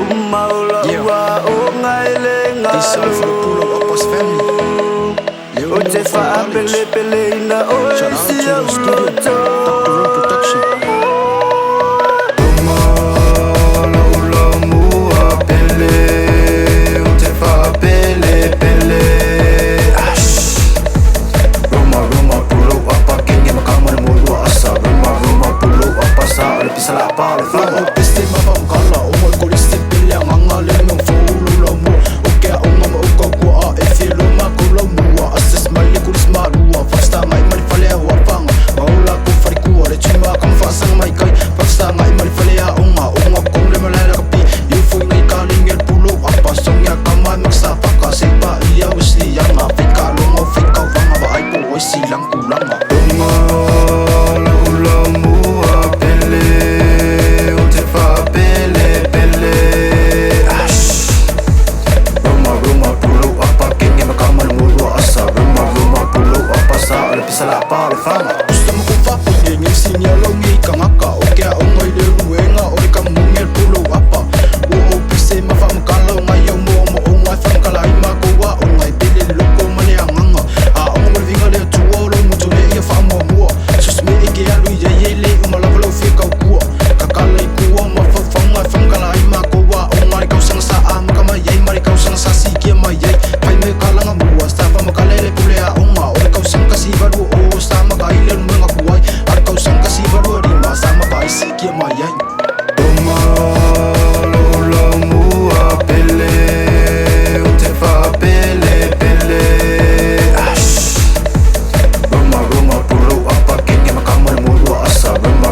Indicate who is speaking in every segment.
Speaker 1: Maula ua o ngaile ngalu.
Speaker 2: This song for the Pulo Upper's family.
Speaker 1: O te wha pele pele ina o
Speaker 2: Shout out to
Speaker 1: isi
Speaker 2: the
Speaker 1: au
Speaker 2: studio,
Speaker 1: roto.
Speaker 2: Dr. Room Production.
Speaker 1: Maula mua pele. O te wha pele pele. Roma pulo apa kenge makama na mulua asa. Roma pulo apa sa ole pisala pa ole fama.
Speaker 2: O piste mavangala o moi koliste pele anganga le mong fulu la mua. O kea o ngama o kakua a e filo makula mua. Asas mali kulis marua. Faksta ngai mali falea wapanga. Maula ku farikua le chima kam fasang mai kai. Faksta ngai mali falea onga. Onga kong le malala kapi. Yufo ngai kaling el pulo apa. Songya kamai maksa faka. Sepa iya usli yanga. Fika longo fika vanga ba ai po oi silang kulanga.
Speaker 1: Salah pa le fama.
Speaker 2: Gusto mo kung papagingin sinyalo ngi kangaka. O kaya o ngay liruenga o di kamungel pulo apa. O pise mafamkalo ngayaw mo o ngay famkalay magawa. O ngay bilil loko malianganga. O ngay vinga le tuwa lo mucho le iya famo mua. Susme ike alu yayele umalabalo fikaw kuwa. Kakalay kuwa mafafang ngay famkalay magawa. O ngay ikaw sang saa makamayay marikaw sang sasikia mayay. Pay may kalanga mua sa pamakalele kulea o nga. O ikaw sang kasibaru o sama kailan mga buhay. At ikaw sang kasibaru rima sama kay sikia mayay.
Speaker 1: Maula mua pele. O te wha pele pele. Roma pulo apa kenge makama na mulua asa. Roma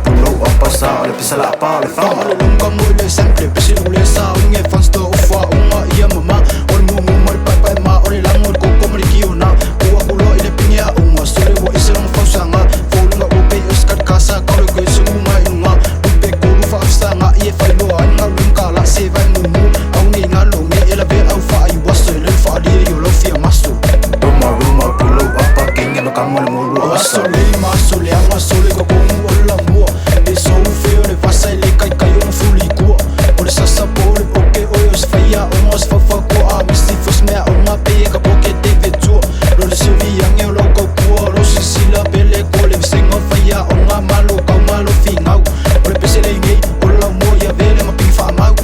Speaker 1: pulo apa sa ole pisala pa ole fama.
Speaker 2: Kamalulong ka mo ile simple Pisilule sa unge fans to ufa unga iya mama. Ol mo maripay ma ol lang ol koko marikiyo na. Kuwa kulo ile pinya unga. Sure wa isang fausa nga. Folo nga upe uskat kasa. Kaulo ko'y sumuma inunga. Upe kulu fausa nga. Iye faylo an nga rin kala. Sevay mumu. Au ni nga lungi ilabe au fa ay waso. Ilal fa aliye yolo fia maso.
Speaker 1: Roma pulo apa kenge makama na mulua asa.
Speaker 2: Masole masole ang masole ko kung wala mo. De so feo de pasay le kay kayo ng fuli ko. O de sasapole poke oyos faya o mas fafako a mistifos mea o nga peye ka poke David Joe. Lo de Sylvia ang yung logo ko. Lo si sila pele ko le singo faya o nga malo ka malo fingaw. O de pesele ngay o lang mo ya vele maping famaw.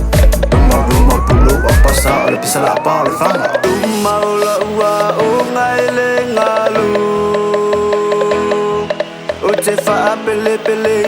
Speaker 1: Roma pulo apa sa ole pisala pa ole fama. Maula ua o ngaile ngalu. O te wha pele pele